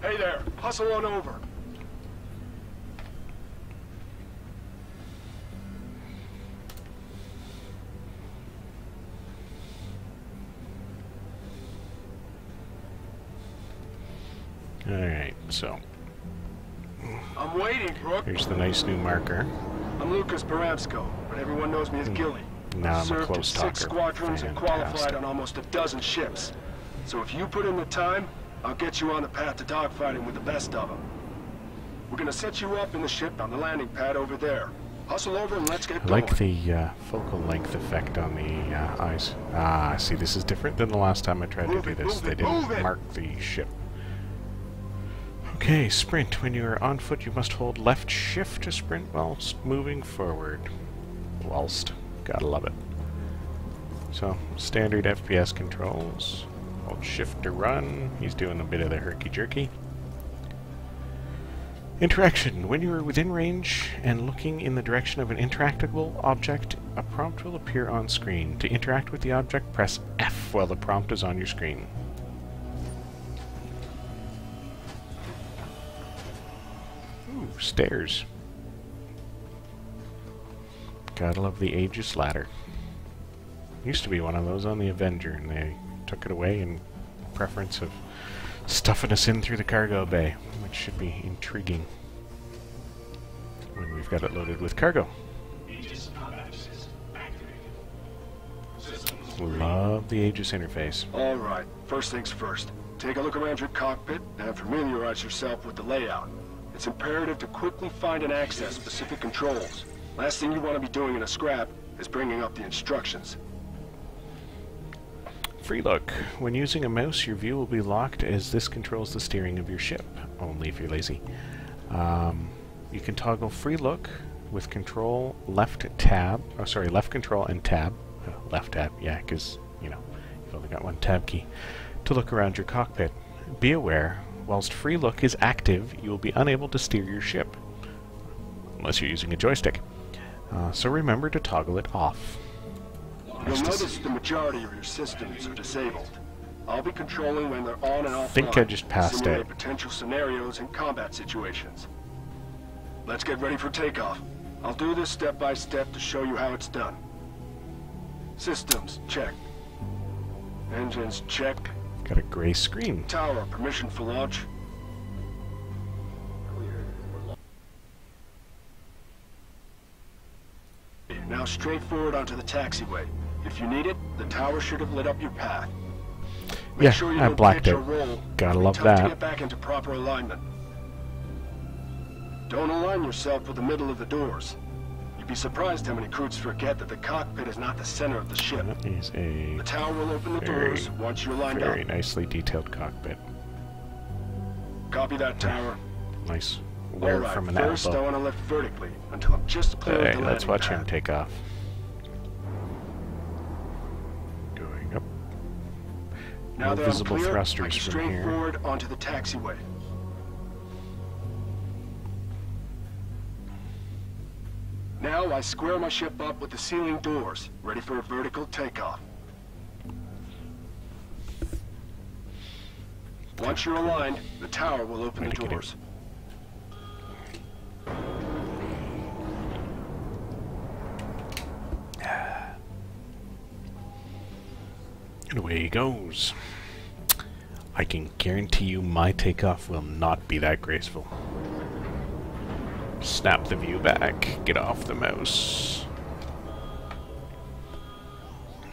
Hey there, hustle on over. Alright, so I'm waiting, Brooke. here's the nice new marker. I'm Lucas Baramsko, but everyone knows me as Gilly. Now I've I'm a served in close 6 talker. squadrons and qualified Fantastic. on almost a dozen ships. So if you put in the time, I'll get you on the path to dogfighting with the best of them. We're gonna set you up in the ship on the landing pad over there. Hustle over and let's get I going. like the focal length effect on the eyes. Ah, see, this is different than the last time I tried to do this. They didn't mark the ship. Okay, sprint. When you are on foot, you must hold left shift to sprint whilst moving forward. Whilst. Gotta love it. So, standard FPS controls. Hold shift to run. He's doing a bit of the herky-jerky. Interaction. When you are within range and looking in the direction of an interactable object, a prompt will appear on screen. To interact with the object, press F while the prompt is on your screen. Ooh, stairs. Gotta love the Aegis ladder. Used to be one of those on the Avenger, and they took it away in preference of stuffing us in through the cargo bay, which should be intriguing when we've got it loaded with cargo. Love the Aegis interface. Alright, first things first. Take a look around your cockpit and familiarize yourself with the layout. It's imperative to quickly find and access specific controls. Last thing you want to be doing in a scrap is bringing up the instructions. Free look. When using a mouse, your view will be locked as this controls the steering of your ship, only if you're lazy. You can toggle free look with control left control and tab. Left tab, yeah, because, you know, you've only got one tab key. To look around your cockpit. Be aware, whilst free look is active, you will be unable to steer your ship, unless you're using a joystick. So remember to toggle it off. You'll notice the majority of your systems are disabled. I'll be controlling when they're on and off. I think I just passed simulate out. potential scenarios and combat situations. Let's get ready for takeoff. I'll do this step by step to show you how it's done. Systems, check. Engines, check. Got a gray screen. Tower, permission for launch. Now straight forward onto the taxiway. If you need it, the tower should have lit up your path. Make Yeah, sure you I don't blacked pitch it. or roll. Gotta It'll be love tough that. to get back into proper alignment. Don't align yourself with the middle of the doors. You'd be surprised how many crews forget that the cockpit is not the center of the ship. That is a The tower will open the doors once you're lined up. very nicely detailed cockpit. Copy that, tower. Nice wear Alright, from an first I elbow. want to lift vertically until I'm just clear of Hey, the let's landing watch pad. him take off. Going up. Now No that I'm visible clear, I thrusters can from straight here. forward onto the taxiway. Now I square my ship up with the ceiling doors, ready for a vertical takeoff. Once you're aligned, the tower will open the Ready to get doors. And away he goes. I can guarantee you my takeoff will not be that graceful. Snap the view back, get off the mouse.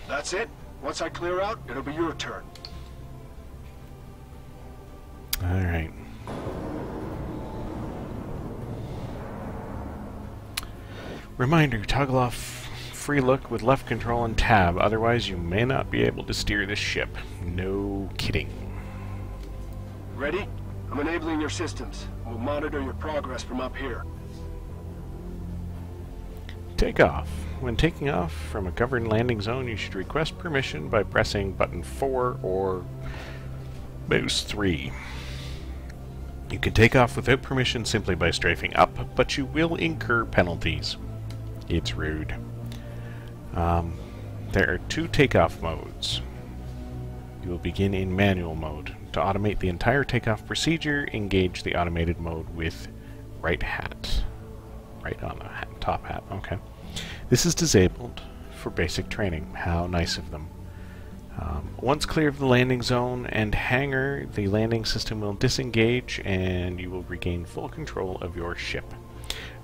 That's it. Once I clear out, it'll be your turn. Alright. Reminder, toggle off free look with left control and tab, otherwise you may not be able to steer this ship. No kidding. Ready? I'm enabling your systems. We'll monitor your progress from up here. Take off. When taking off from a governed landing zone, you should request permission by pressing button 4 or mouse 3. You can take off without permission simply by strafing up, but you will incur penalties. It's rude. There are 2 takeoff modes. You will begin in manual mode. To automate the entire takeoff procedure, engage the automated mode with right hat. Right on the top hat, okay. This is disabled for basic training. How nice of them. Once clear of the landing zone and hangar, the landing system will disengage and you will regain full control of your ship.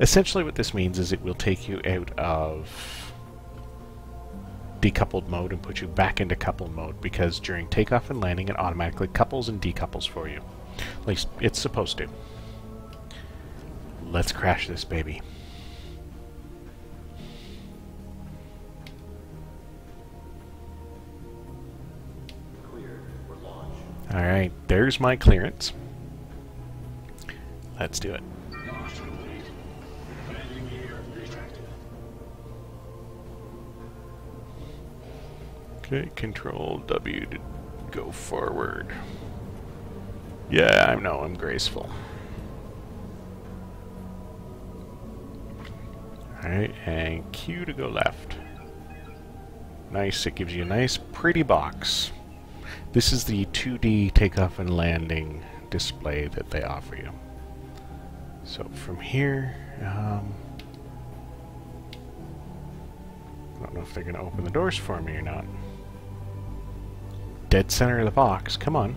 Essentially what this means is it will take you out of decoupled mode and put you back into coupled mode, because during takeoff and landing it automatically couples and decouples for you. At least it's supposed to. Let's crash this baby. Alright, there's my clearance. Let's do it. Okay, Control W to go forward. Yeah, I know, I'm graceful. Alright, and Q to go left. Nice, it gives you a nice pretty box. This is the 2D takeoff and landing display that they offer you. So from here, I don't know if they're going to open the doors for me or not. Dead center of the box, come on.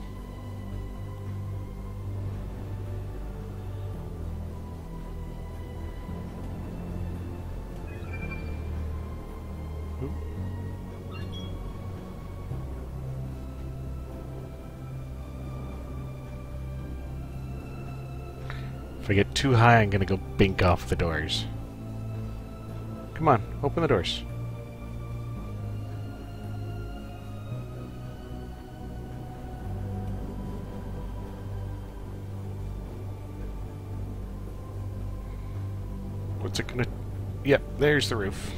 If I get too high, I'm gonna go bink off the doors. Come on, open the doors. What's it gonna... Yep, there's the roof.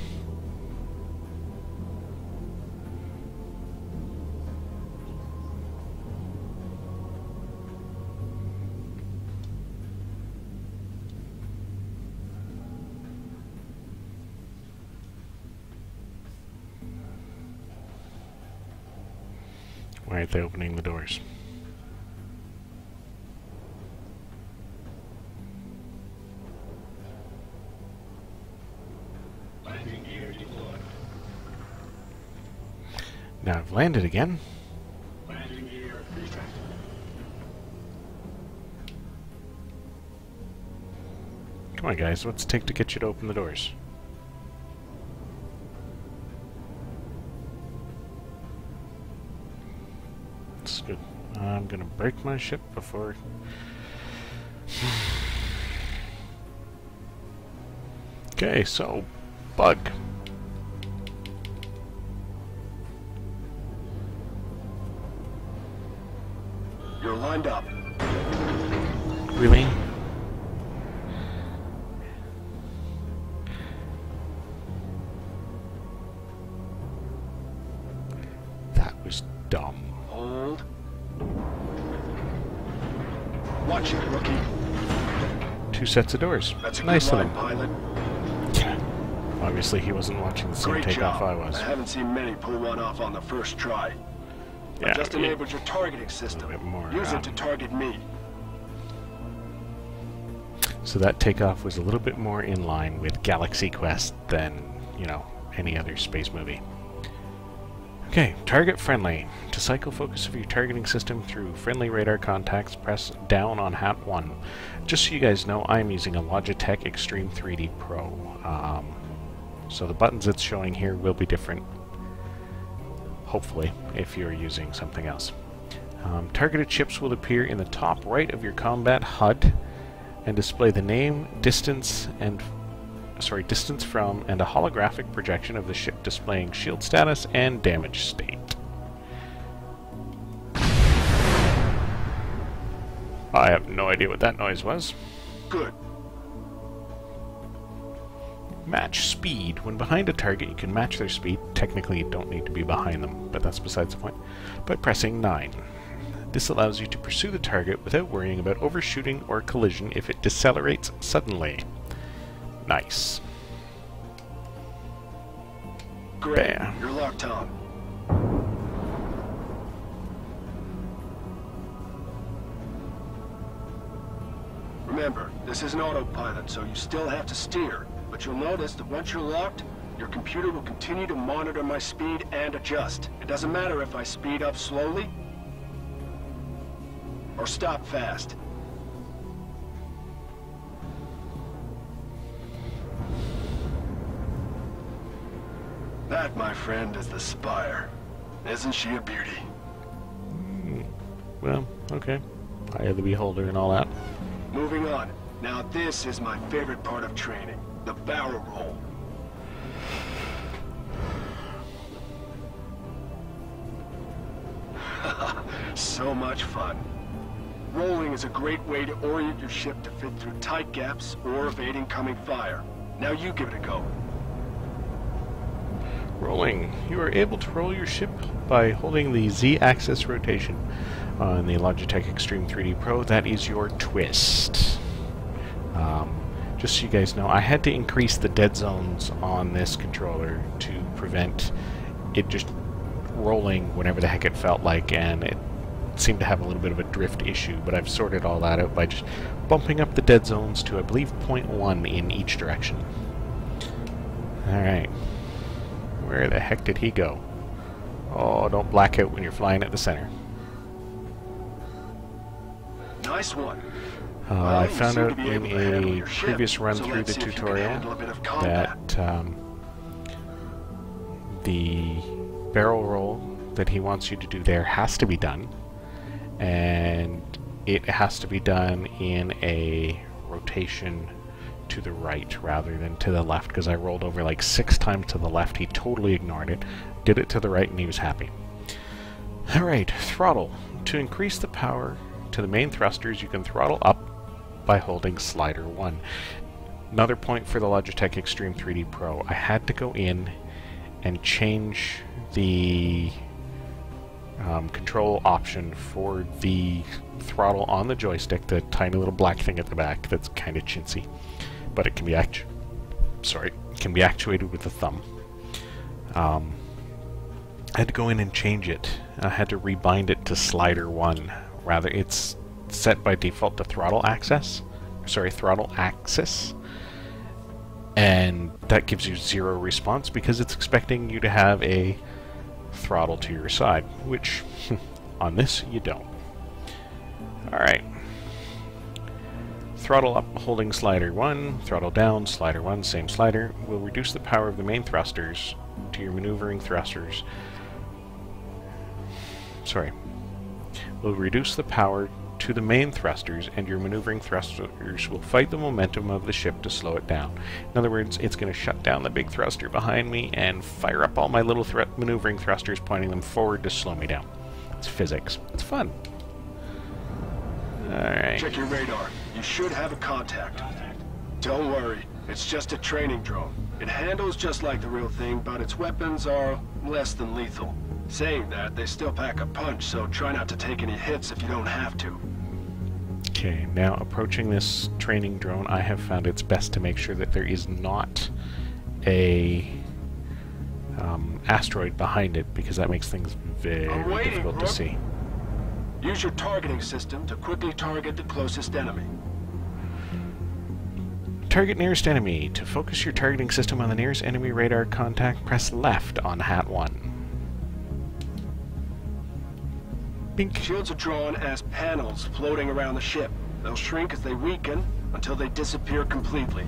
Why aren't they opening the doors? Now I've landed again. Come on guys, what's it take to get you to open the doors? That's good. I'm gonna break my ship before... Okay, so... Bug. You're lined up. Really? That was dumb. Hold. Watch it, rookie. 2 sets of doors. That's a nice good of line, them. pilot. Obviously he wasn't watching the same Great takeoff job. I was. I haven't seen many pull one off on the first try. Yeah, I just enabled your targeting system. bit more, Use it to target me. So that takeoff was a little bit more in line with Galaxy Quest than, you know, any other space movie. Okay, target friendly. To cycle focus of your targeting system through friendly radar contacts, press down on Hat 1. Just so you guys know, I'm using a Logitech Extreme 3D Pro. So the buttons it's showing here will be different, hopefully, if you're using something else. Targeted ships will appear in the top right of your combat HUD and display the name, distance from, and a holographic projection of the ship displaying shield status and damage state. I have no idea what that noise was. Good. Match speed. When behind a target, you can match their speed. Technically, you don't need to be behind them, but that's besides the point. By pressing 9. This allows you to pursue the target without worrying about overshooting or collision if it decelerates suddenly. Nice. Great. Bam. You're locked on. Remember, this is an autopilot, so you still have to steer. But you'll notice that once you're locked, your computer will continue to monitor my speed and adjust. It doesn't matter if I speed up slowly or stop fast. That, my friend, is the Spire. Isn't she a beauty? Well, okay. Eye of the beholder and all that. Moving on. Now this is my favorite part of training. The barrel roll. So much fun. Rolling is a great way to orient your ship to fit through tight gaps or evade incoming fire. Now you give it a go. Rolling. You are able to roll your ship by holding the Z-axis rotation on the Logitech Extreme 3D Pro. That is your twist. Just so you guys know, I had to increase the dead zones on this controller to prevent it just rolling whenever the heck it felt like, and it seemed to have a little bit of a drift issue, but I've sorted all that out by just bumping up the dead zones to, I believe, 0.1 in each direction. Alright. Where the heck did he go? Oh, don't black out when you're flying at the center. Nice one. I found out in a previous run through the tutorial that the barrel roll that he wants you to do there has to be done, and it has to be done in a rotation to the right rather than to the left, because I rolled over like 6 times to the left. He totally ignored it, did it to the right, and he was happy. Alright, throttle. To increase the power to the main thrusters, you can throttle up by holding slider 1. Another point for the Logitech Extreme 3D Pro, I had to go in and change the control option for the throttle on the joystick, the tiny little black thing at the back that's kind of chintzy, but it can be actuated with the thumb. I had to go in and change it. I had to rebind it to slider 1. Rather, it's set by default to throttle axis, and that gives you 0 response because it's expecting you to have a throttle to your side, which on this you don't. Alright. Throttle up holding slider 1, throttle down, slider 1, same slider, will reduce the power of the main thrusters to your maneuvering thrusters. Will reduce the power to the main thrusters, and your maneuvering thrusters will fight the momentum of the ship to slow it down. In other words, it's going to shut down the big thruster behind me and fire up all my little maneuvering thrusters, pointing them forward to slow me down. It's physics. It's fun. Alright. Check your radar. You should have a contact. Don't worry. It's just a training drone. It handles just like the real thing, but its weapons are less than lethal. Saying that, they still pack a punch, so try not to take any hits if you don't have to. Okay, now approaching this training drone, I have found it's best to make sure that there is not a asteroid behind it, because that makes things very difficult to see. Use your targeting system to quickly target the closest enemy. Target nearest enemy. To focus your targeting system on the nearest enemy radar contact, press left on Hat 1. Bink. Shields are drawn as panels floating around the ship. They'll shrink as they weaken until they disappear completely.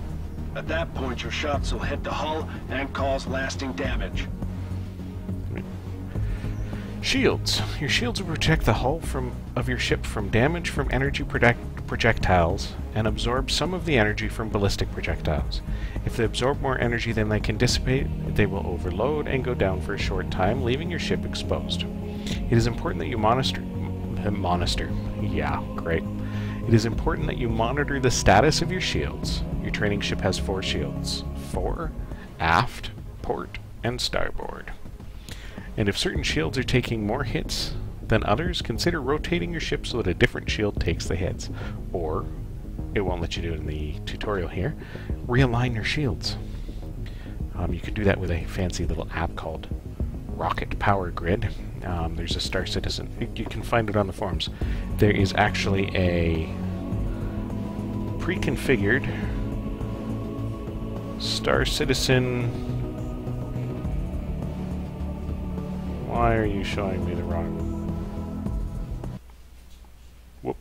At that point, your shots will hit the hull and cause lasting damage. Shields. Your shields will protect the hull of your ship from damage from energy projectiles and absorb some of the energy from ballistic projectiles. If they absorb more energy than they can dissipate, they will overload and go down for a short time, leaving your ship exposed. It is important that you It is important that you monitor the status of your shields. Your training ship has 4 shields: fore, aft, port, and starboard. And if certain shields are taking more hits than others, consider rotating your ship so that a different shield takes the hits. Or, it won't let you do it in the tutorial here, realign your shields. You can do that with a fancy little app called Rocket Power Grid. There's a Star Citizen. You can find it on the forums. There is actually a pre-configured. Star Citizen. Why are you showing me the wrong? Whoop.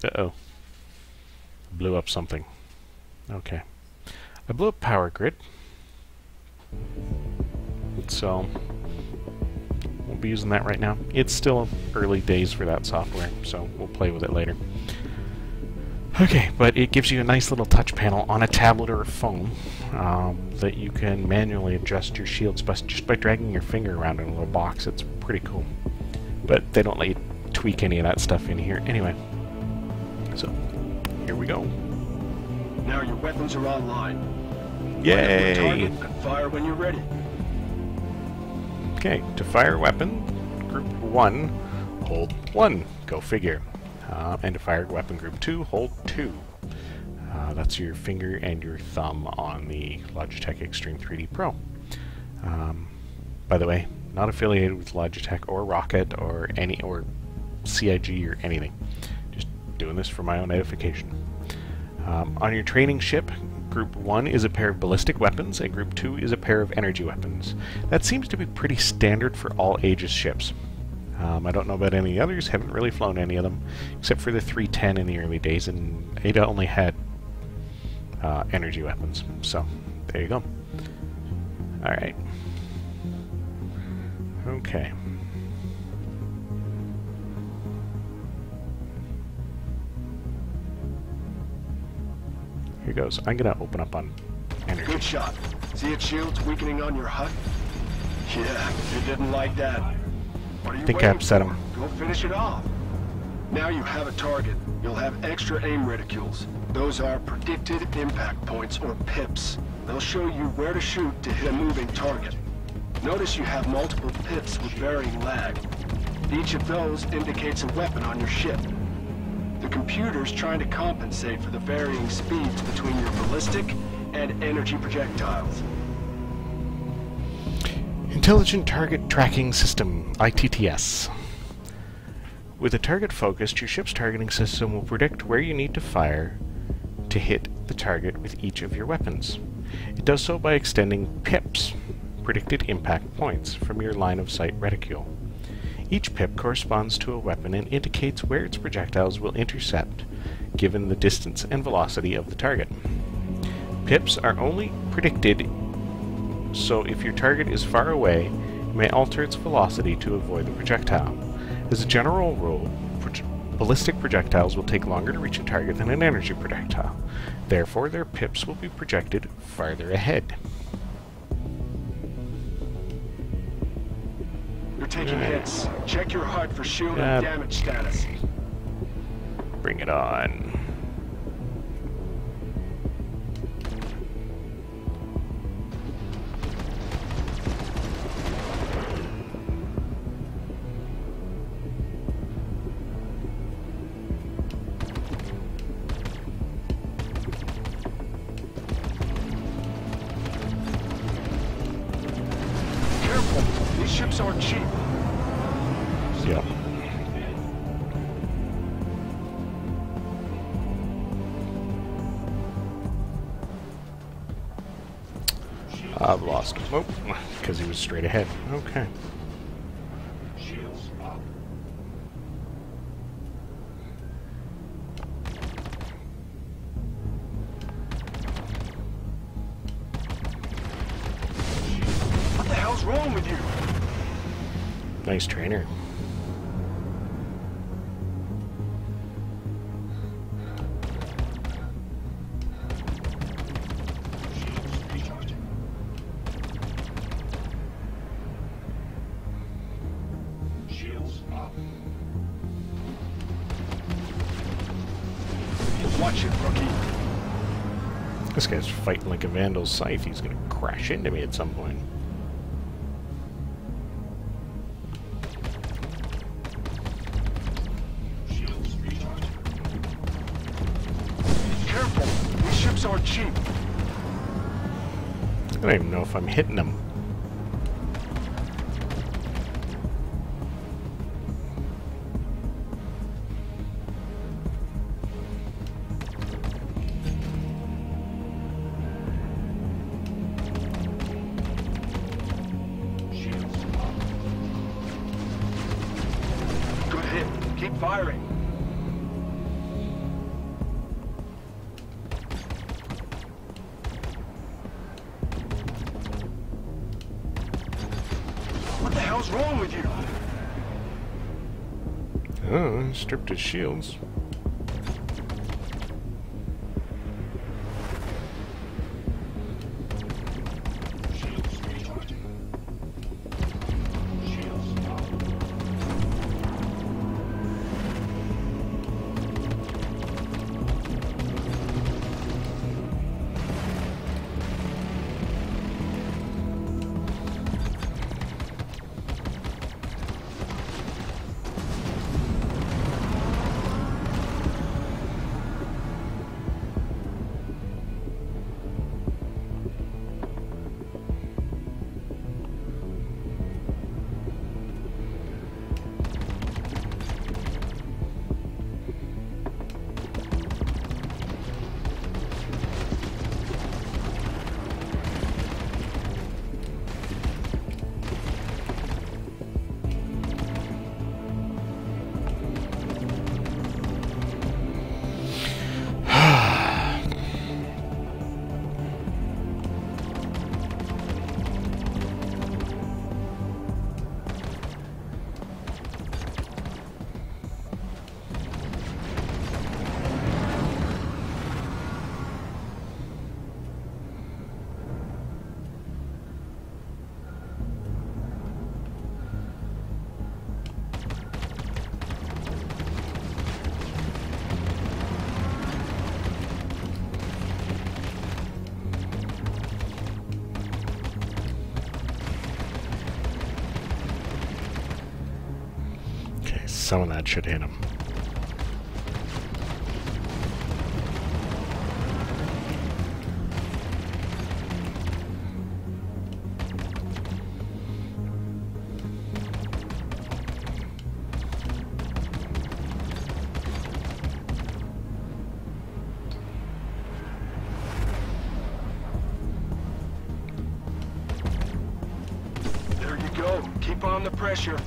Uh-oh. Blew up something. Okay. I blew up Power Grid. So, we'll be using that right now. It's still early days for that software, so we'll play with it later. Okay, but it gives you a nice little touch panel on a tablet or a phone that you can manually adjust your shields just by dragging your finger around in a little box. It's pretty cool. But they don't let you tweak any of that stuff in here anyway. So, here we go. Now your weapons are online. Yay! Target and fire when you're ready. Okay, to fire weapon, group 1, hold 1. Go figure. And to fire weapon group 2, hold 2. That's your finger and your thumb on the Logitech Extreme 3D Pro. By the way, not affiliated with Logitech or Rocket or CIG or anything. Just doing this for my own edification. On your training ship, Group 1 is a pair of ballistic weapons, and Group 2 is a pair of energy weapons. That seems to be pretty standard for all Aegis ships. I don't know about any others, haven't really flown any of them, except for the 310 in the early days, and Ada only had energy weapons. So, there you go. Alright. Okay. Here goes. I'm gonna open up on energy. Good shot. See its shields weakening on your HUD? Yeah, you didn't like that. What are you Think I waiting upset for? him. Go finish it off. Now you have a target. You'll have extra aim reticules. Those are predicted impact points, or pips. They'll show you where to shoot to hit a moving target. Notice you have multiple pips with varying lag. Each of those indicates a weapon on your ship. The computer's trying to compensate for the varying speeds between your ballistic and energy projectiles. Intelligent Target Tracking System, ITTS. With a target focused, your ship's targeting system will predict where you need to fire to hit the target with each of your weapons. It does so by extending pips, predicted impact points, from your line of sight reticule. Each pip corresponds to a weapon and indicates where its projectiles will intercept, given the distance and velocity of the target. Pips are only predicted, so if your target is far away, you may alter its velocity to avoid the projectile. As a general rule, ballistic projectiles will take longer to reach a target than an energy projectile. Therefore, their pips will be projected farther ahead. You're taking hits. Check your HUD for shield and damage status. Bring it on. Careful, these ships aren't cheap. Yep. I've lost him. Oh, because he was straight ahead. Okay. What the hell's wrong with you? Nice trainer. Watch it, rookie. This guy's fighting like a Vandal's scythe. He's gonna crash into me at some point. Careful, these ships aren't cheap. I don't even know if I'm hitting him. hell's wrong with you? Oh, stripped his shields. Some of that should hit him. There you go. Keep on the pressure.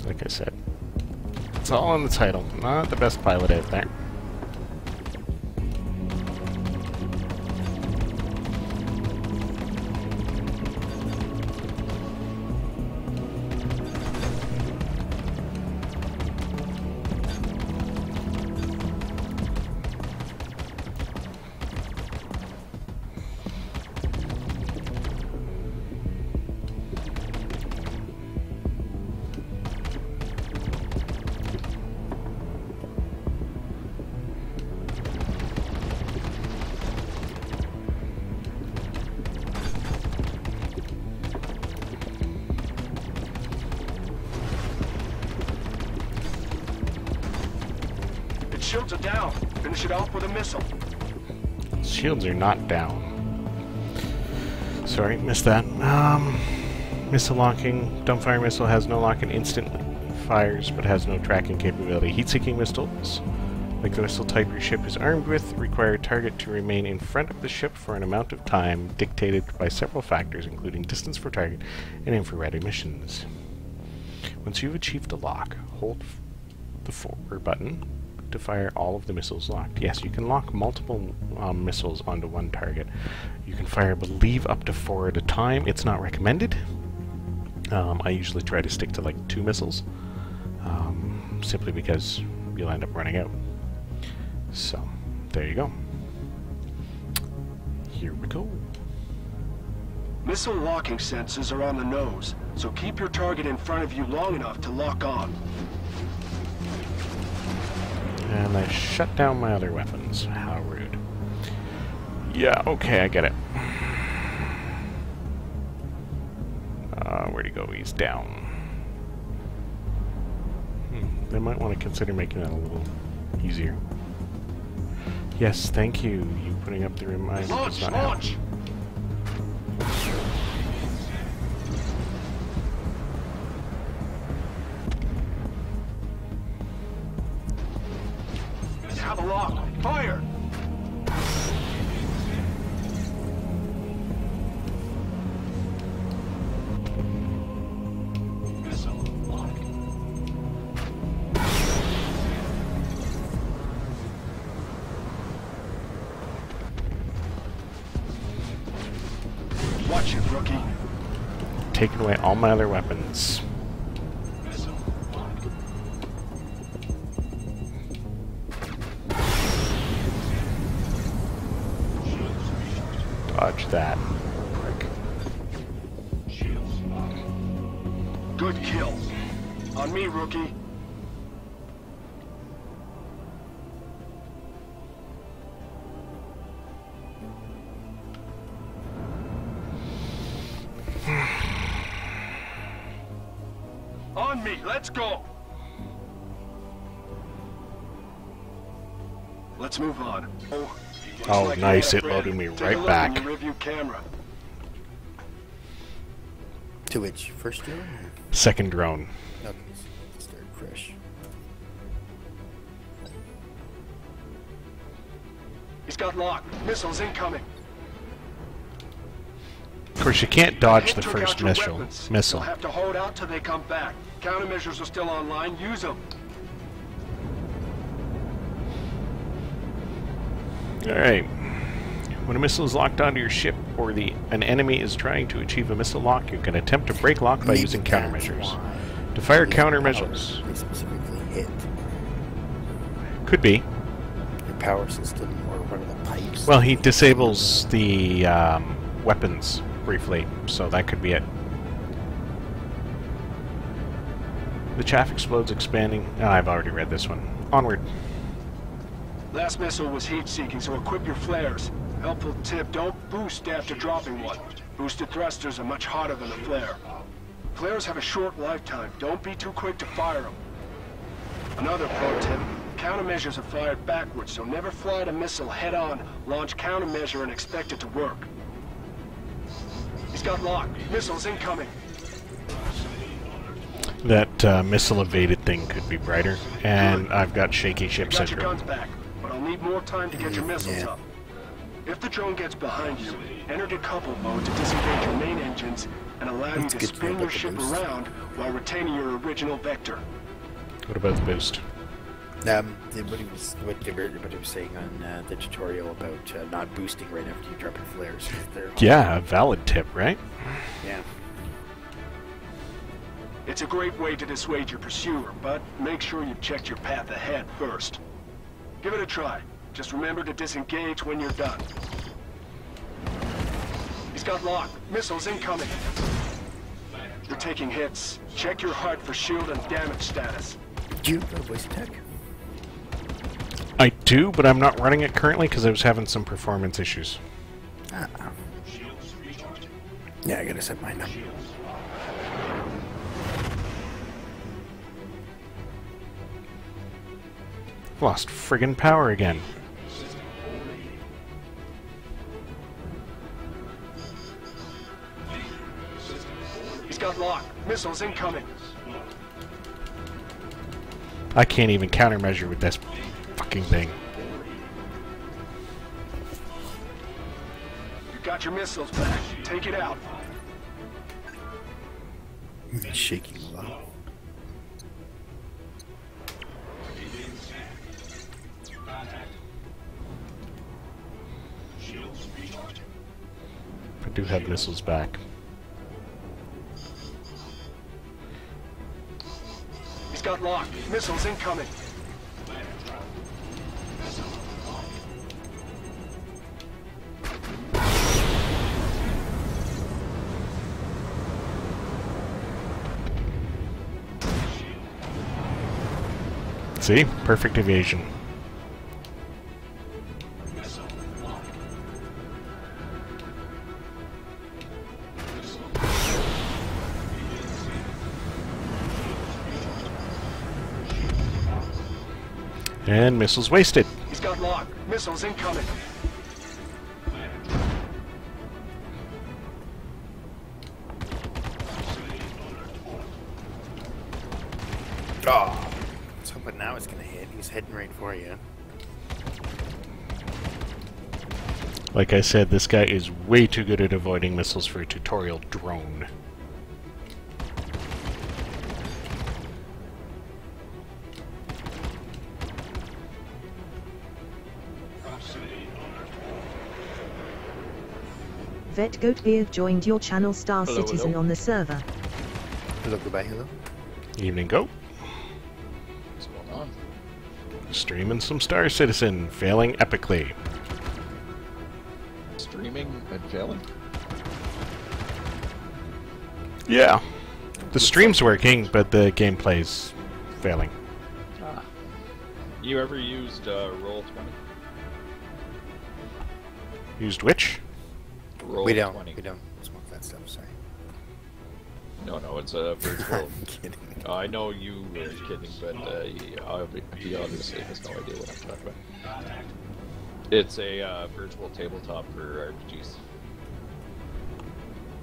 Like I said, it's all in the title. Not the best pilot out there. Shields are down. Finish it off with a missile. Shields are not down. Sorry, missed that. Missile locking. Dumbfire missile has no lock and instantly fires, but has no tracking capability. Heat-seeking missiles, like the missile type your ship is armed with, require a target to remain in front of the ship for an amount of time dictated by several factors, including distance from target and infrared emissions. Once you've achieved a lock, hold the forward button to fire all of the missiles locked. Yes, you can lock multiple missiles onto one target. You can fire, I believe, up to 4 at a time. It's not recommended. I usually try to stick to like 2 missiles, simply because you'll end up running out. So, there you go. Here we go. Missile locking sensors are on the nose, so keep your target in front of you long enough to lock on. And I shut down my other weapons. How rude. Yeah, okay, I get it. Where'd he go? He's down. They might want to consider making that a little easier. Yes, thank you. You putting up the reminder does not help. Launch! Have a lock. Fire! Watch it, rookie. Taking away all my other weapons. Dodge that. Prick. Good kill. On me, rookie. On me, let's go. Let's move on. Oh, nice. It loaded me right back. Take a look in your rearview camera. To which? First drone? Second drone. Okay, so start fresh. He's got lock. Missiles incoming. Of course, you can't dodge the Took out first your missile. weapons. Missile. You'll have to hold out till they come back. Countermeasures are still online. Use them. Alright. When a missile is locked onto your ship or an enemy is trying to achieve a missile lock, you can attempt to break lock by using countermeasures. To fire countermeasures. They specifically hit Could be. your power system or one of the pipes. Well, he disables the weapons briefly, so that could be it. The chaff explodes, expanding. I've already read this one. Onward. Last missile was heat-seeking, so equip your flares. Helpful tip, don't boost after dropping one. Boosted thrusters are much hotter than a flare. Flares have a short lifetime. Don't be too quick to fire them. Another pro tip, countermeasures are fired backwards, so never fly a missile head-on, launch countermeasure and expect it to work. He's got lock. Missiles incoming. That missile evaded thing could be brighter. And I've got shaky ship You got your syndrome. guns back, but I'll need more time to get your missiles Yeah. up. If the drone gets behind you, enter decouple mode to disengage your main engines and allow you That's to good to know spin about your the ship boost. around while retaining your original vector. What about the boost? What he was saying on the tutorial about not boosting right after you drop your flares. Yeah, a valid tip, right? Yeah. It's a great way to dissuade your pursuer, but make sure you've checked your path ahead first. Give it a try. Just remember to disengage when you're done. He's got lock. Missiles incoming. You're taking hits. Check your heart for shield and damage status. Do you have a voice tech? I do, but I'm not running it currently because I was having some performance issues. Yeah, I gotta set mine up. Lost friggin' power again. He's got lock. Missiles incoming. I can't even countermeasure with this fucking thing. You got your missiles back. Take it out. It's shaking a lot. I do have missiles back. He's got lock. Missiles incoming. See? Perfect evasion. And missiles wasted. He's got lock. Missiles incoming. Oh, I was hoping now it's gonna hit. He's heading right for you. Like I said, this guy is way too good at avoiding missiles for a tutorial drone. VetGoatBeard joined your channel Star Hello, Citizen hello. on the server. Hello, goodbye, hello. Evening, go. What's going on? Streaming some Star Citizen, failing epically. Streaming and failing? Yeah. The stream's working, but the gameplay's failing. Ah. You ever used Roll20? Used which? Roll We don't 20. smoke that stuff, sorry. No, it's a virtual. I'm kidding. I know you were kidding, but he obviously has no idea what I'm talking about. It's a virtual tabletop for RPGs.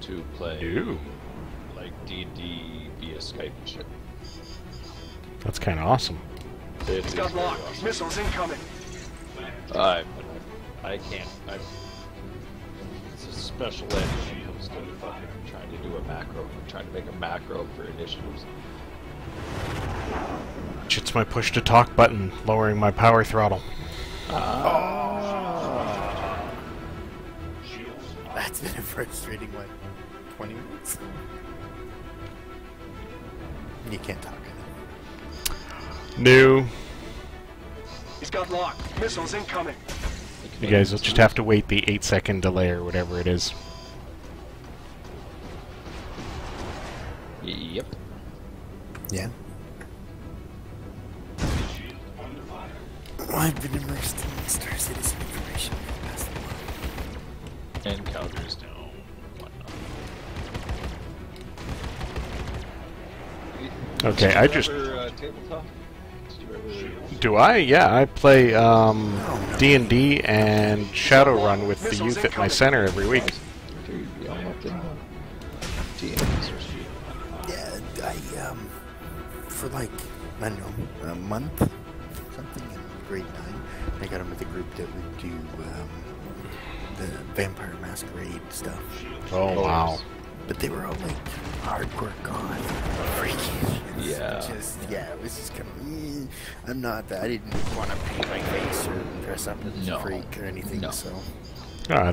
To play Ooh. like D&D via Skype and shit. That's kind of awesome. It He's is got very lock. awesome. Missiles incoming. I can't. It's a special edge when it comes to fucking trying to do a macro. I'm trying to make a macro for initiatives. It's my push to talk button, lowering my power throttle. That's been a frustrating, like, 20 minutes. You can't talk. No. He's got lock. Missiles incoming. You guys will just have to wait the 8-second delay or whatever it is. Yep. Yeah. I've been immersed in Star Citizen information for the past month. Encounters down. Whatnot. Okay, I just... Tabletop? Did you ever... Do I? Yeah, I play D&D and Shadowrun with the youth at my center every week. After you'd be all up in D&D or something. Yeah, I, for like, I don't know, a month, something in grade 9, I got him with a group that would do, the Vampire Masquerade stuff. Oh, wow. But they were all like hardcore goth, freaky. Yeah. Yeah, it was just kind of. I'm not that. I didn't want to paint my face or dress up as a freak or anything. No. So.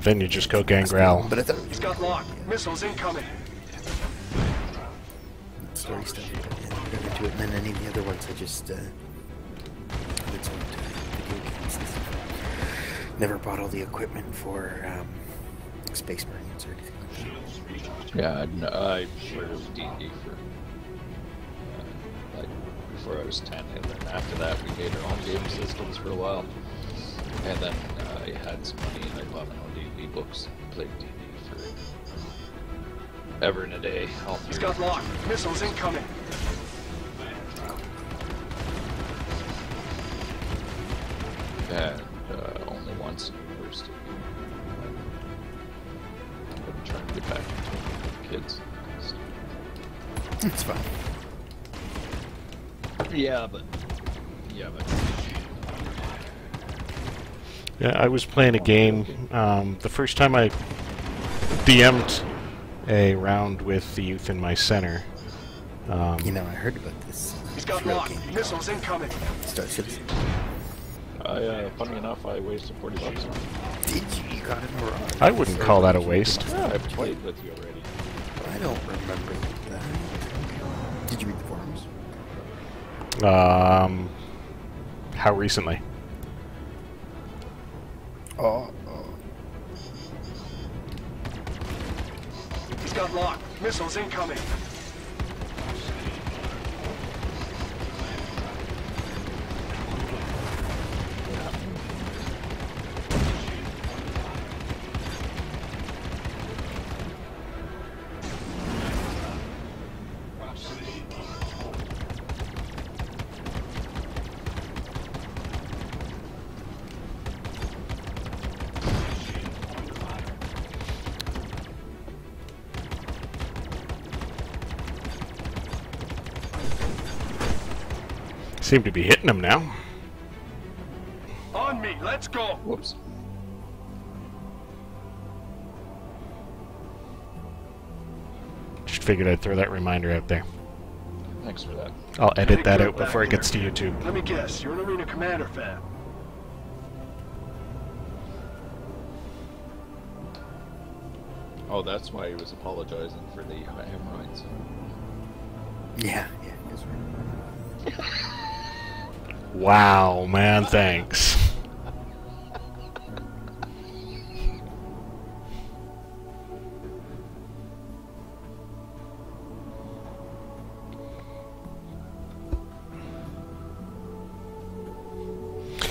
Then you just go gangrel. But I thought He's got lock. Missiles incoming. story stuff. Yeah, I got into it, and then any of the other ones, I just did some video games and stuff. Never bought all the equipment for Space Marines or anything like that. Yeah, no, I played D&D for like before I was 10, and then after that we made our own game systems for a while. And then I had some money and I bought my own D&D books and played D&D for ever and a day. All He's through. got lock. Missiles incoming. And only once in university. I'm trying to get back into it with kids. It's fun. Yeah, but Yeah, I was playing a game. The first time I DM'd a round with the youth in my center. You know, I heard about this. He's got real lock. game Missiles incoming. called Star Citizen. Funny enough, I wasted $40 on it. Did you? You got it in a row. I wouldn't call that a waste. Yeah, I played with you already. I don't remember that. Did you read the forums? How recently? Oh. He's got lock. Missiles incoming. Seem to be hitting them now. On me, let's go! Whoops. Just figured I'd throw that reminder out there. Thanks for that. I'll edit that Hey, out before it gets to YouTube. Let me guess, you're an Arena Commander fan. Oh, that's why he was apologizing for the hemorrhoids. Yeah, that's right. Wow, man, thanks.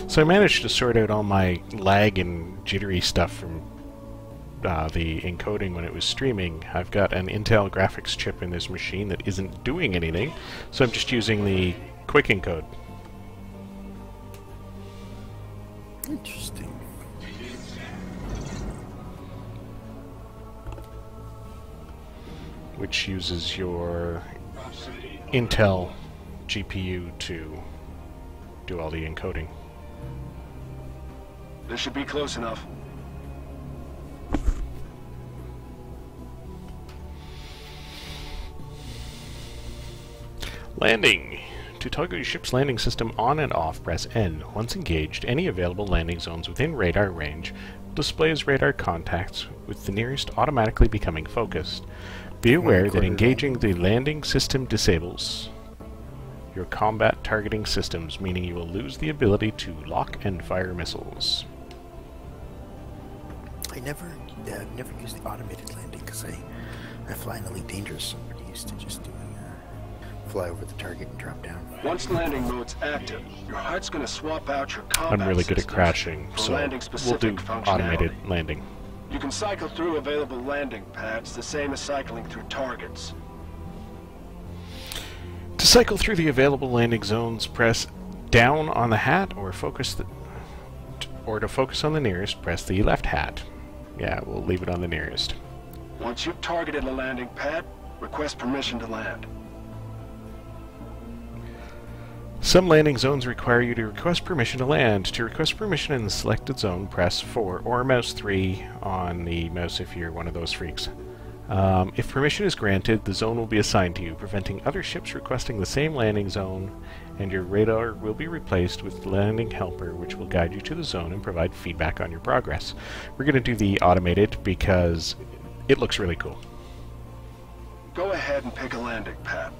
So I managed to sort out all my lag and jittery stuff from the encoding when it was streaming. I've got an Intel graphics chip in this machine that isn't doing anything, so I'm just using the quick encode. Interesting. Which uses your Intel GPU to do all the encoding. This should be close enough. Landing. To toggle your ship's landing system on and off, press N. Once engaged, any available landing zones within radar range will display as radar contacts, with the nearest automatically becoming focused. Be aware that engaging the landing system disables your combat targeting systems, meaning you will lose the ability to lock and fire missiles. I never used the automated landing because I fly in Elite Dangerous, so I'm pretty used to just doing fly over the target and drop down. Once landing mode's active, your HUD's going to swap out your combat I'm really good at systems crashing, for so we'll landing-specific do automated functionality. landing. You can cycle through available landing pads the same as cycling through targets. To cycle through the available landing zones, press down on the hat, or to focus on the nearest, press the left hat. Yeah, we'll leave it on the nearest. Once you've targeted a landing pad, request permission to land. Some landing zones require you to request permission to land. To request permission in the selected zone, press 4 or mouse 3 on the mouse if you're one of those freaks. If permission is granted, the zone will be assigned to you, preventing other ships requesting the same landing zone, and your radar will be replaced with the landing helper, which will guide you to the zone and provide feedback on your progress. We're going to do the automated because it looks really cool. Go ahead and pick a landing pad.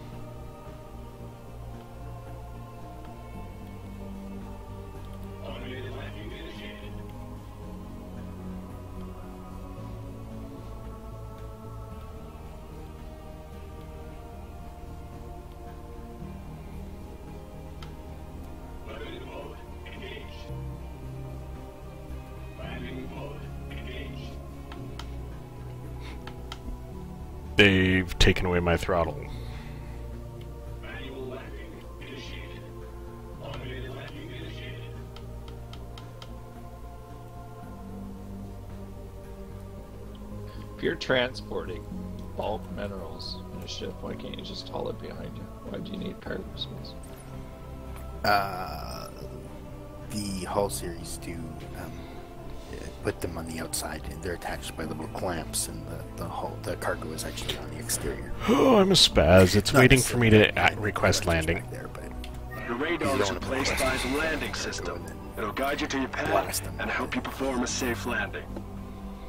They've taken away my throttle. If you're transporting bulk minerals in a ship, why can't you just haul it behind you? Why do you need cargo space? The hull series do put them on the outside, and they're attached by little clamps, and the cargo is actually on the exterior. Oh, I'm a spaz. It's Not waiting for me to necessarily request landing. back there, but Your radar is replaced by the landing system. It'll guide you to your pad Blast them. and help you perform a safe landing.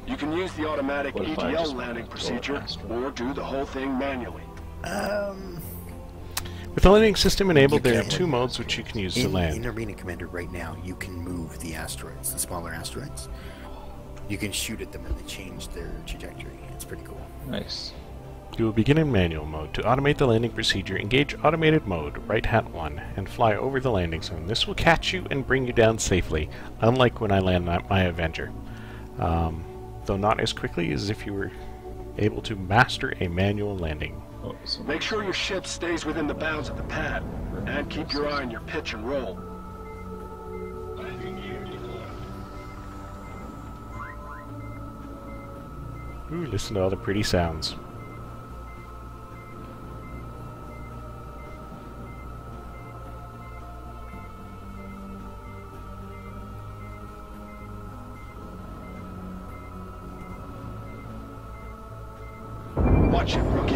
You can use the automatic What if I EDL just landing go procedure, faster? or do the whole thing manually. With the landing system enabled, You there are can. 2 modes which you can use to in land. Arena Commander right now, you can move the asteroids, the smaller asteroids. You can shoot at them and they change their trajectory. It's pretty cool. Nice. You will begin in manual mode. To automate the landing procedure, engage automated mode, right hat 1, and fly over the landing zone. This will catch you and bring you down safely, unlike when I land my Avenger. Though not as quickly as if you were able to master a manual landing. Oh, so Make sure your ship stays within the bounds of the pad, and keep your eye on your pitch and roll. Ooh, listen to all the pretty sounds. Watch it, rookie.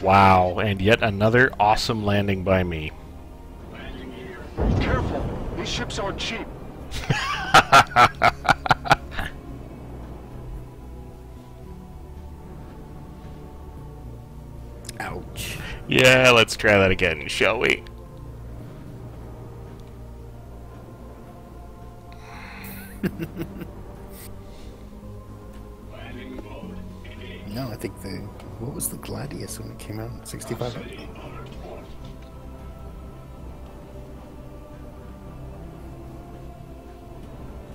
Wow, and yet another awesome landing by me. Careful, these ships aren't cheap. Ouch. Yeah, let's try that again, shall we? No, I think what was the Gladius when it came out? 65? What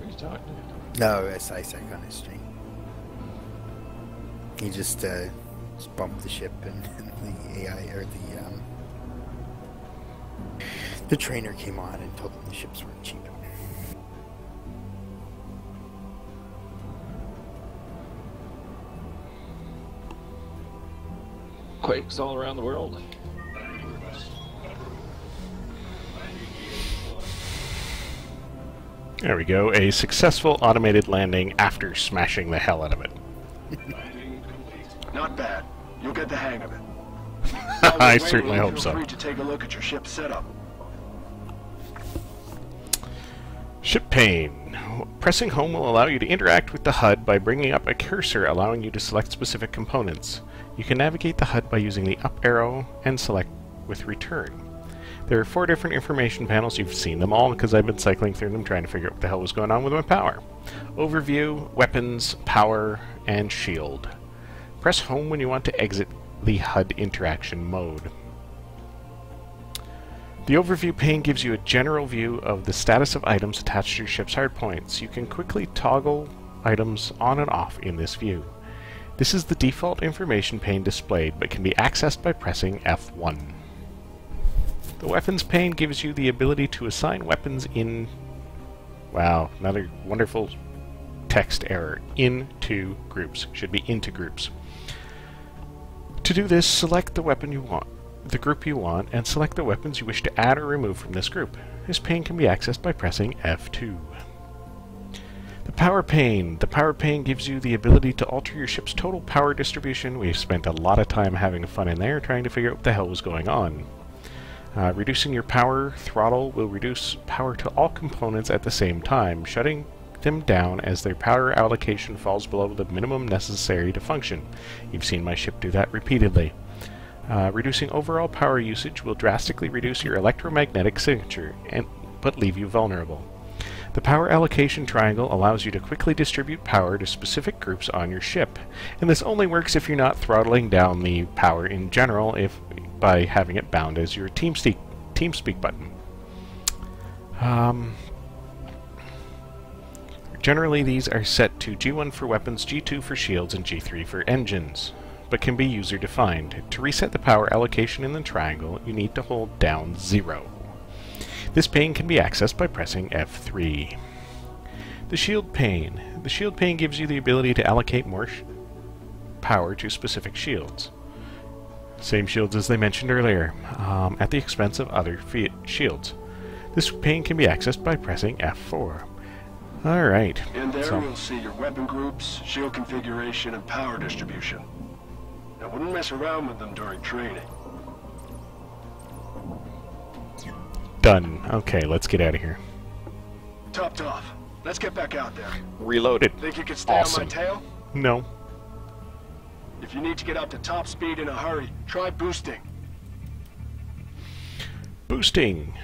are you talking about? No, SISAC on his stream. He just bumped the ship and the AI, or the trainer came on and told him the ships weren't cheap. Quakes all around the world. There we go, a successful automated landing after smashing the hell out of it. Not bad. You'll get the hang of it. I certainly hope so. Feel free to take a look at your ship's setup. Ship pane. Pressing home will allow you to interact with the HUD by bringing up a cursor allowing you to select specific components. You can navigate the HUD by using the up arrow and select with return. There are 4 different information panels. You've seen them all because I've been cycling through them trying to figure out what the hell was going on with my power. Overview, weapons, power, and shield. Press home when you want to exit the HUD interaction mode. The overview pane gives you a general view of the status of items attached to your ship's hardpoints. You can quickly toggle items on and off in this view. This is the default information pane displayed, but can be accessed by pressing F1. The weapons pane gives you the ability to assign weapons in... Wow, another wonderful text error. Into groups. Should be into groups. To do this, select the weapon you want, the group you want, and select the weapons you wish to add or remove from this group. This pane can be accessed by pressing F2. The power pane. The power pane gives you the ability to alter your ship's total power distribution. We've spent a lot of time having fun in there trying to figure out what the hell was going on. Reducing your power throttle will reduce power to all components at the same time, shutting them down as their power allocation falls below the minimum necessary to function. You've seen my ship do that repeatedly. Reducing overall power usage will drastically reduce your electromagnetic signature, but leave you vulnerable. The power allocation triangle allows you to quickly distribute power to specific groups on your ship, and this only works if you're not throttling down the power in general by having it bound as your TeamSpeak button. Generally, these are set to G1 for weapons, G2 for shields, and G3 for engines, but can be user-defined. To reset the power allocation in the triangle, you need to hold down 0. This pane can be accessed by pressing F3. The shield pane. The shield pane gives you the ability to allocate more power to specific shields. Same shields as they mentioned earlier, at the expense of other shields. This pane can be accessed by pressing F4. Alright. In there you'll see your weapon groups, shield configuration, and power distribution. Now, wouldn't mess around with them during training. Done. Okay, let's get out of here. Topped off. Let's get back out there. Reloaded. Think you can stay Awesome. on my tail? No. If you need to get up to top speed in a hurry, try boosting. Boosting.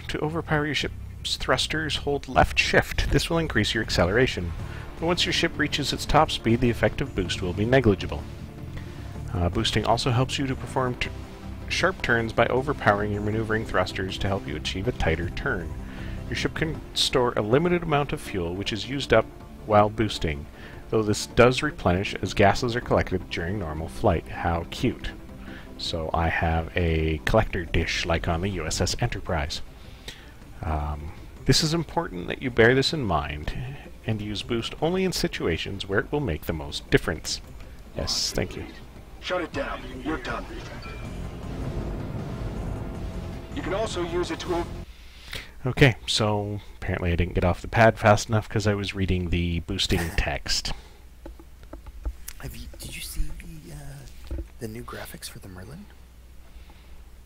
To overpower your ship's thrusters, hold left shift. This will increase your acceleration. But once your ship reaches its top speed, the effective boost will be negligible. Boosting also helps you to perform sharp turns by overpowering your maneuvering thrusters to help you achieve a tighter turn. Your ship can store a limited amount of fuel, which is used up while boosting, though this does replenish as gases are collected during normal flight. How cute. So I have a collector dish like on the USS Enterprise. This is important that you bear this in mind and use boost only in situations where it will make the most difference. Yes, thank you. Shut it down. You're done. You can also use it to... Okay, so apparently I didn't get off the pad fast enough because I was reading the boosting text. Did you see the new graphics for the Merlin?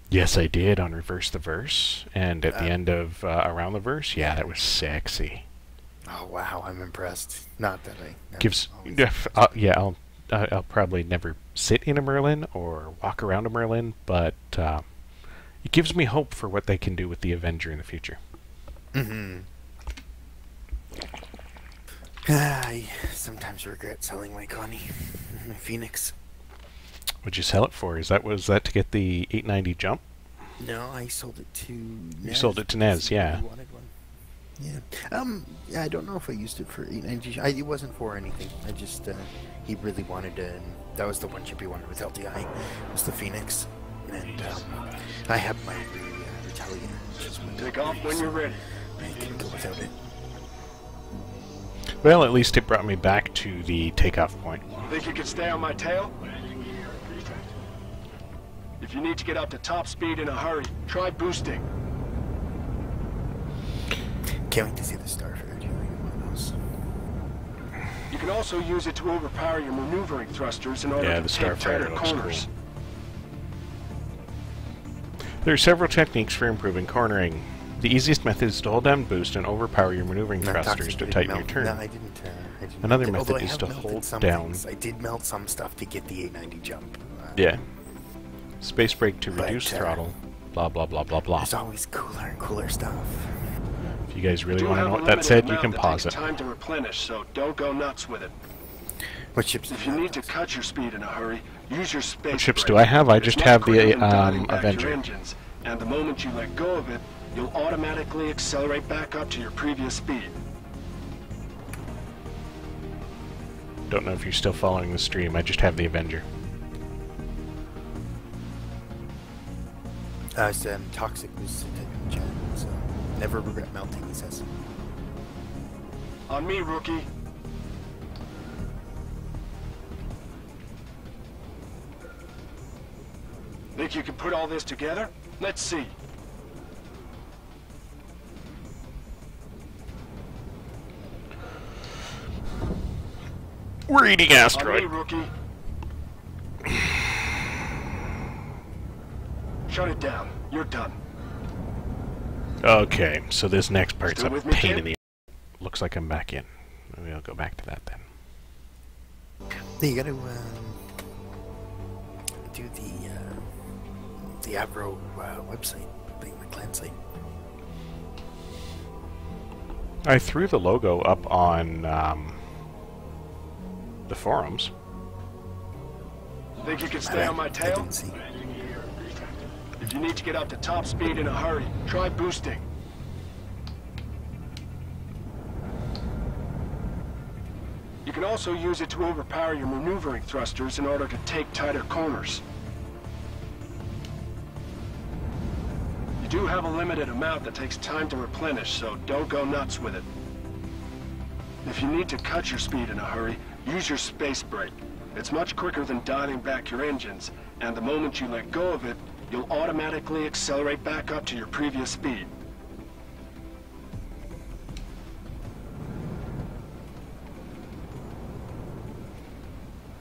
Yes, I did on Reverse the Verse, and at the end of Around the Verse, yeah, that was sexy. Oh wow, I'm impressed. Not that I Gives yeah, I'll probably never sit in a Merlin or walk around a Merlin, but it gives me hope for what they can do with the Avenger in the future. I sometimes regret selling my Connie, my Phoenix. What'd you sell it for? Was that to get the 890 jump? No, I sold it to Nez. You sold it to Nez, yeah. He wanted one. Yeah. I don't know if I used it for 890. It wasn't for anything. I just, he really wanted that was the one chip he wanted with LTI, was the Phoenix. And, I have my Retaliator. Take off when you're ready. I can go without it. Well, at least it brought me back to the takeoff point. Think you can stay on my tail? If you need to get up to top speed in a hurry, try boosting. Can't wait to see the Starfarer doing one of those. You can also use it to overpower your maneuvering thrusters in order to take tighter corners. Cool. There are several techniques for improving cornering. The easiest method is to hold down boost and overpower your maneuvering thrusters to tighten your turn. No, I didn't. Another method is to hold down. I did melt some stuff to get the 890 jump. Yeah. Space brake to reduce throttle. Blah blah blah blah blah. There's always cooler and cooler stuff. If you guys really want to know what that said, you can pause it. Time to replenish, so don't go nuts with it. What ships? If you need to cut your speed in a hurry, use your space. What ships brake. do I have? I just have the Avenger. Avenger. And the moment you let go of it, you'll automatically accelerate back up to your previous speed. Don't know if you're still following the stream. I just have the Avenger. It's toxic was jet, so never regret melting, he says. On me, rookie. Think you can put all this together? Let's see. We're eating asteroid. On me, rookie. Shut it down. You're done. Okay, so this next part's Still a with me, pain kid? in the... Looks like I'm back in. Maybe I'll go back to that then. You gotta do the Avro website, the clan site. I threw the logo up on the forums. Think you can stay on my I tail? didn't see. If you need to get up to top speed in a hurry, try boosting. You can also use it to overpower your maneuvering thrusters in order to take tighter corners. You do have a limited amount that takes time to replenish, so don't go nuts with it. If you need to cut your speed in a hurry, use your space brake. It's much quicker than dialing back your engines, and the moment you let go of it, you'll automatically accelerate back up to your previous speed.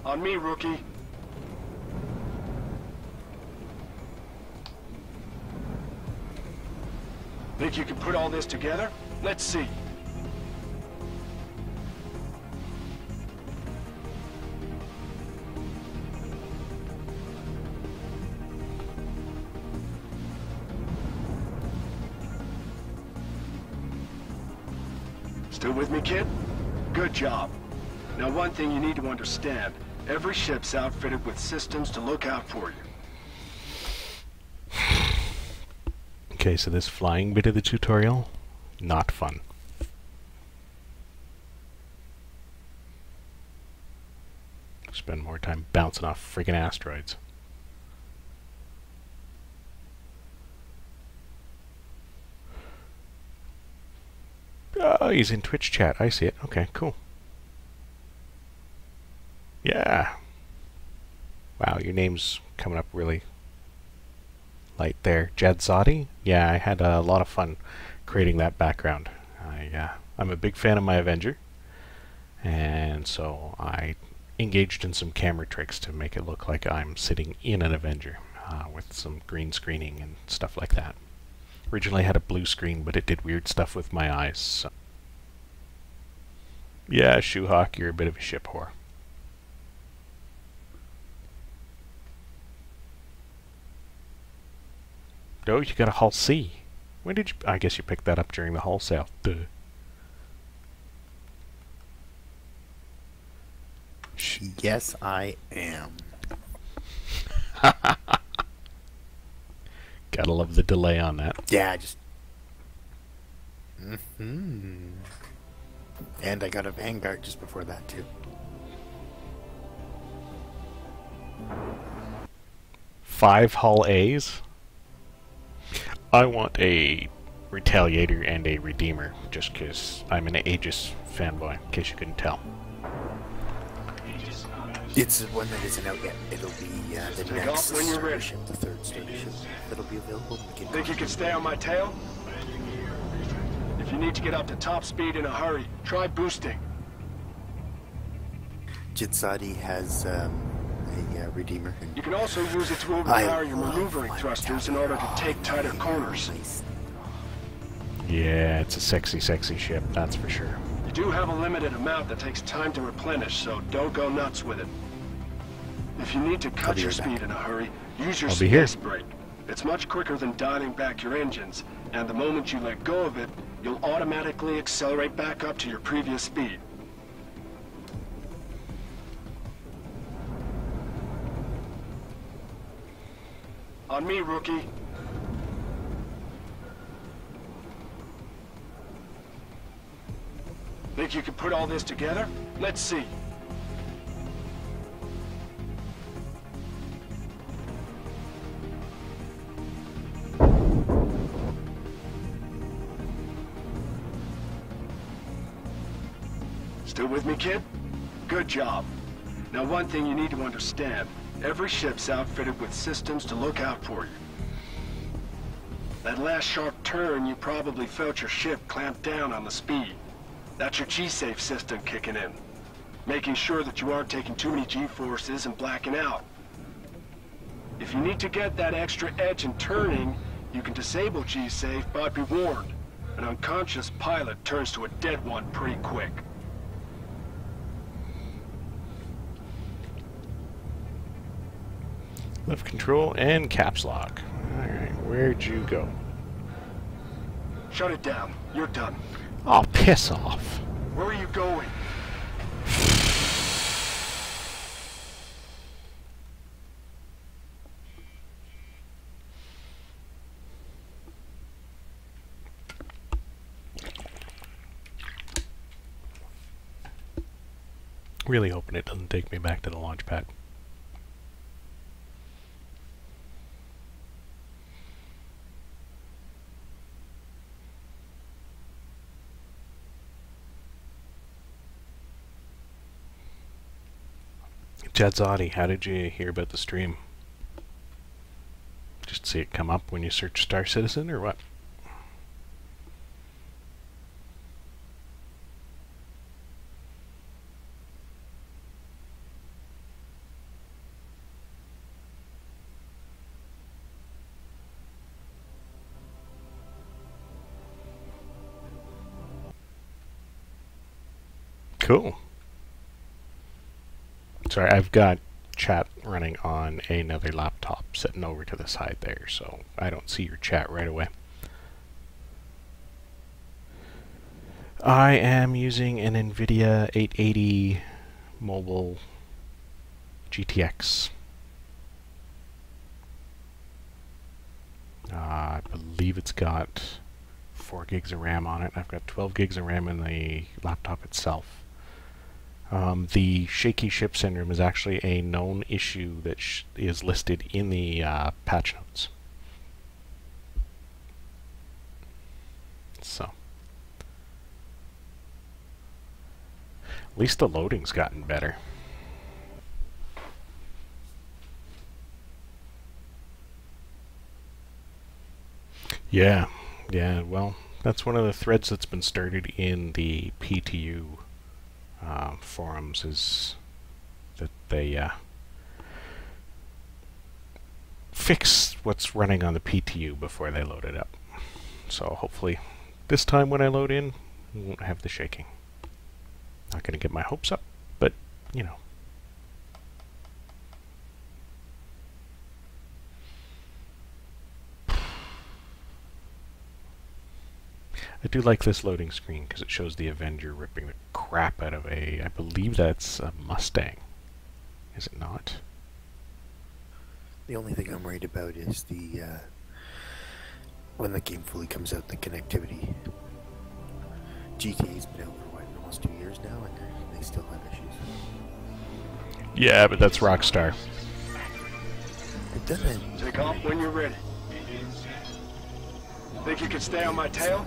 On me, rookie. Think you can put all this together? Let's see. Still with me, kid? Good job. Now, one thing you need to understand, every ship's outfitted with systems to look out for you. Okay, so this flying bit of the tutorial, not fun. Spend more time bouncing off freaking asteroids. Oh, he's in Twitch chat. I see it. Okay, cool. Yeah. Wow, your name's coming up really light there. Jadzadi? Yeah, I had a lot of fun creating that background. I'm a big fan of my Avenger, and so I engaged in some camera tricks to make it look like I'm sitting in an Avenger, with some green screening and stuff like that. Originally I had a blue screen, but it did weird stuff with my eyes. So. Yeah, Shoehawk, you're a bit of a ship whore. Oh, you got a hull C. When did you... I guess you picked that up during the hull sale. Duh. Yes, I am. Gotta love the delay on that. Yeah, just... And I got a Vanguard just before that, too. 5 hull A's? I want a Retaliator and a Redeemer, just because I'm an Aegis fanboy, in case you couldn't tell. It's one that isn't out yet. It'll be the Take next off when you're ready. ship, the third starter ship that'll be available. Think you can stay on my tail? If you need to get up to top speed in a hurry, try boosting. Jitsadi has a Redeemer. And You can also use it to overpower your maneuvering thrusters in order to take tighter corners. Nice. Yeah, it's a sexy, sexy ship, that's for sure. You do have a limited amount that takes time to replenish, so don't go nuts with it. If you need to cut your speed in a hurry, use your I'll be here. space brake. It's much quicker than dialing back your engines, and the moment you let go of it, you'll automatically accelerate back up to your previous speed. On me, rookie. Think you can put all this together? Let's see. Still with me, kid? Good job. Now, one thing you need to understand. Every ship's outfitted with systems to look out for you. That last sharp turn, you probably felt your ship clamp down on the speed. That's your G-safe system kicking in. Making sure that you aren't taking too many G-forces and blacking out. If you need to get that extra edge in turning, you can disable G-safe, but be warned. An unconscious pilot turns to a dead one pretty quick. Left control and caps lock. Alright, where'd you go? Shut it down. You're done. Oh, piss off. Where are you going? Really hoping it doesn't take me back to the launch pad. Jadzadi, how did you hear about the stream? Just see it come up when you search Star Citizen, or what? Cool. Sorry, I've got chat running on another laptop sitting over to the side there, so I don't see your chat right away. I am using an NVIDIA 880 mobile GTX. I believe it's got 4 gigs of RAM on it. I've got 12 gigs of RAM in the laptop itself. The shaky ship syndrome is actually a known issue that is listed in the patch notes. So, at least the loading's gotten better. Yeah, well, that's one of the threads that's been started in the PTU forums, is that they fix what's running on the PTU before they load it up. So hopefully this time when I load in, we won't have the shaking. Not going to get my hopes up, but you know. I do like this loading screen because it shows the Avenger ripping the crap out of I believe that's a Mustang. Is it not? The only thing I'm worried about is the when the game fully comes out, the connectivity. GTA's been out for what, almost 2 years now, and they still have issues. Yeah, but that's Rockstar. It doesn't. Take off when you're ready. Think you can stay on my tail?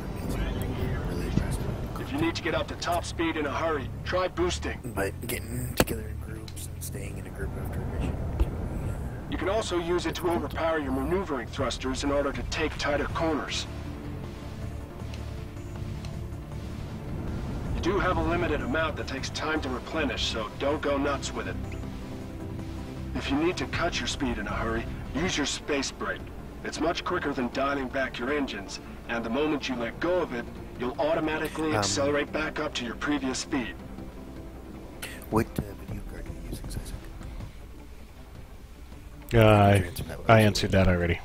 Really impressive. If you need to get up to top speed in a hurry, try boosting. But getting together in groups and staying in a group after a mission. You can also use it to overpower your maneuvering thrusters in order to take tighter corners. You do have a limited amount that takes time to replenish, so don't go nuts with it. If you need to cut your speed in a hurry, use your space brake. It's much quicker than dialing back your engines, and the moment you let go of it, you'll automatically accelerate back up to your previous speed. What video card are you using, Isaac? I answered that already.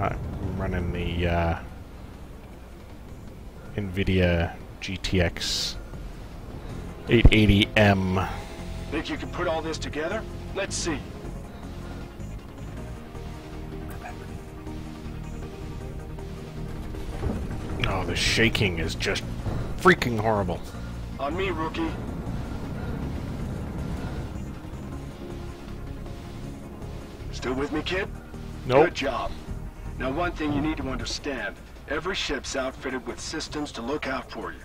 I'm running the NVIDIA GTX 880M. Think you can put all this together? Let's see. Oh, the shaking is just freaking horrible. On me, rookie. Still with me, kid? Nope. Good job. Now, one thing you need to understand. Every ship's outfitted with systems to look out for you.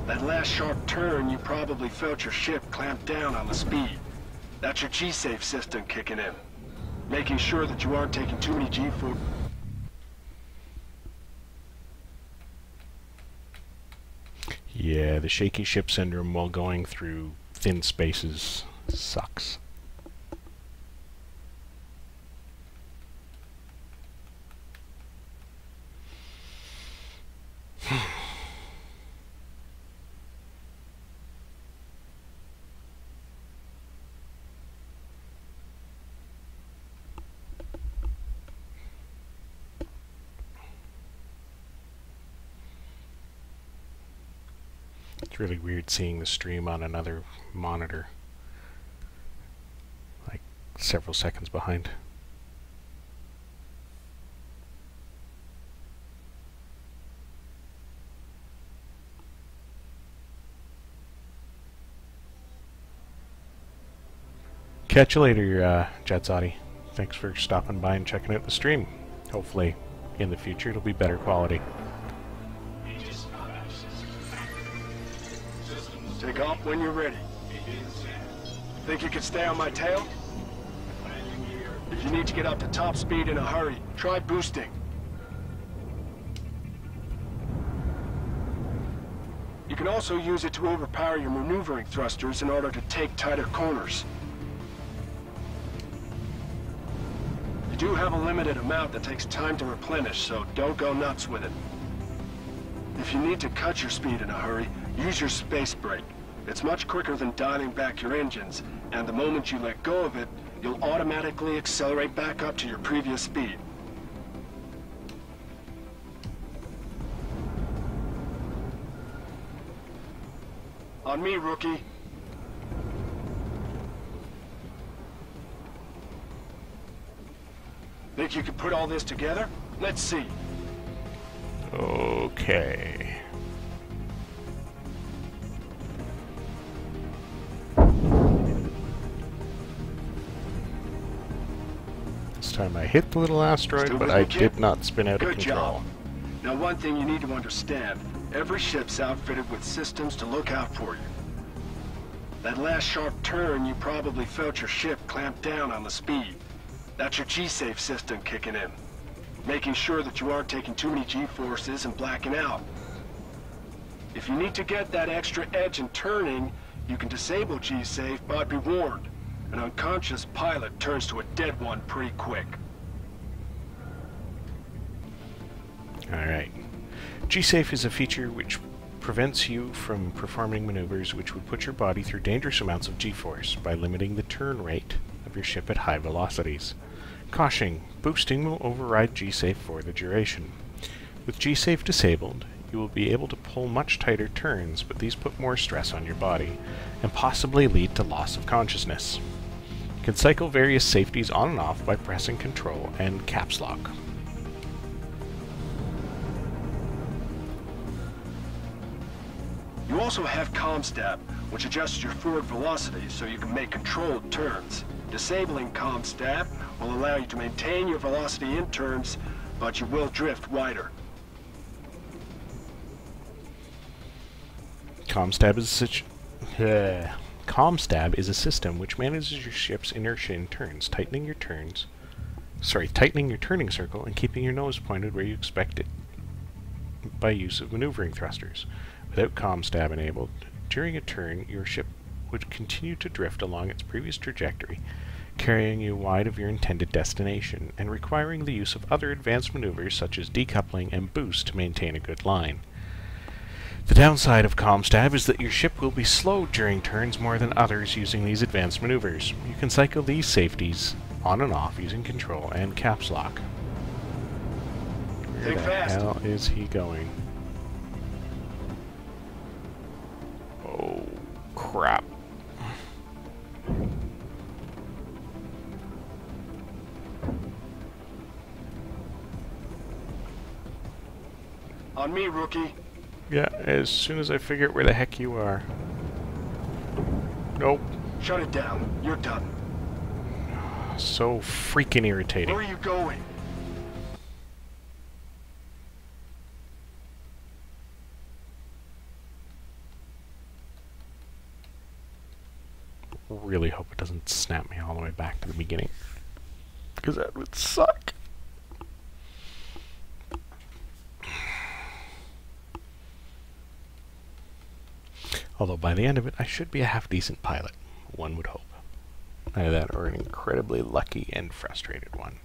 That last sharp turn, you probably felt your ship clamp down on the speed. That's your G-safe system kicking in. Making sure that you aren't taking too many G-force. Yeah, the shaky ship syndrome while going through thin spaces sucks. It's really weird seeing the stream on another monitor, like several seconds behind. Catch you later, Jetsati. Thanks for stopping by and checking out the stream. Hopefully, in the future, it'll be better quality. Take off when you're ready. Think you can stay on my tail? If you need to get up to top speed in a hurry, try boosting. You can also use it to overpower your maneuvering thrusters in order to take tighter corners. You do have a limited amount that takes time to replenish, so don't go nuts with it. If you need to cut your speed in a hurry, use your space brake. It's much quicker than dialing back your engines, and the moment you let go of it, you'll automatically accelerate back up to your previous speed. On me, rookie. Think you can put all this together? Let's see. Okay. This time I hit the little asteroid, Still but with I me, kid? did not spin out of Good control. job. Now, one thing you need to understand. Every ship's outfitted with systems to look out for you. That last sharp turn, you probably felt your ship clamp down on the speed. That's your G-safe system kicking in. Making sure that you aren't taking too many G-forces and blacking out. If you need to get that extra edge in turning, You can disable G-Safe, but be warned. An unconscious pilot turns to a dead one pretty quick. Alright. G-Safe is a feature which prevents you from performing maneuvers which would put your body through dangerous amounts of G-force by limiting the turn rate of your ship at high velocities. Caution: boosting will override G-Safe for the duration. With G-Safe disabled, you will be able to pull much tighter turns, but these put more stress on your body, and possibly lead to loss of consciousness. You can cycle various safeties on and off by pressing Control and Caps Lock. You also have ComStab, which adjusts your forward velocity so you can make controlled turns. Disabling ComStab will allow you to maintain your velocity in turns, but you will drift wider. ComStab is a system which manages your ship's inertia in turns, tightening your turning circle and keeping your nose pointed where you expect it by use of maneuvering thrusters. Without ComStab enabled, during a turn, your ship would continue to drift along its previous trajectory, carrying you wide of your intended destination, and requiring the use of other advanced maneuvers such as decoupling and boost to maintain a good line. The downside of ComStab is that your ship will be slowed during turns more than others using these advanced maneuvers. You can cycle these safeties on and off using Control and Caps Lock. Where the hell is he going? Oh, crap. On me, rookie. Yeah, as soon as I figure out where the heck you are. Nope. Shut it down. You're done. So freaking irritating. Where are you going? Really hope it doesn't snap me all the way back to the beginning, because that would suck. Although by the end of it, I should be a half-decent pilot, one would hope. Either that or an incredibly lucky and frustrated one.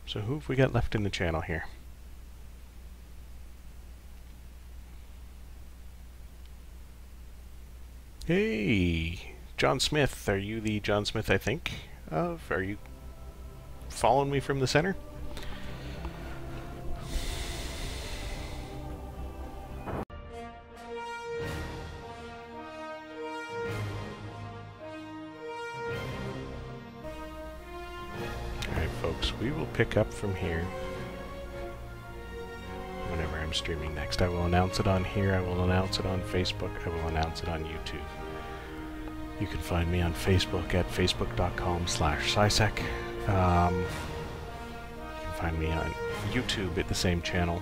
So who have we got left in the channel here? Hey! John Smith, are you the John Smith I think of? Are you following me from the center? Alright folks, we will pick up from here whenever I'm streaming next. I will announce it on here, I will announce it on Facebook, I will announce it on YouTube. You can find me on Facebook at facebook.com/Sysec. You can find me on YouTube at the same channel,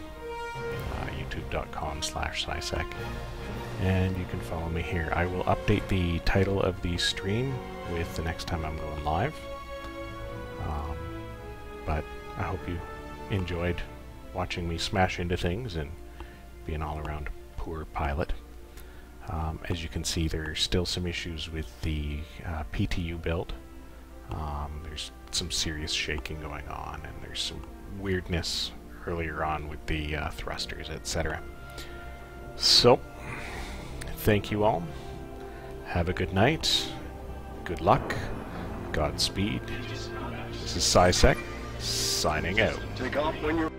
youtube.com/Sysec. And you can follow me here. I will update the title of the stream with the next time I'm going live. But I hope you enjoyed watching me smash into things and be an all-around poor pilot. As you can see, there are still some issues with the PTU build. There's some serious shaking going on, and there's some weirdness earlier on with the thrusters, etc. So, thank you all. Have a good night. Good luck. Godspeed. This is Sysec, signing out. Take off when you're...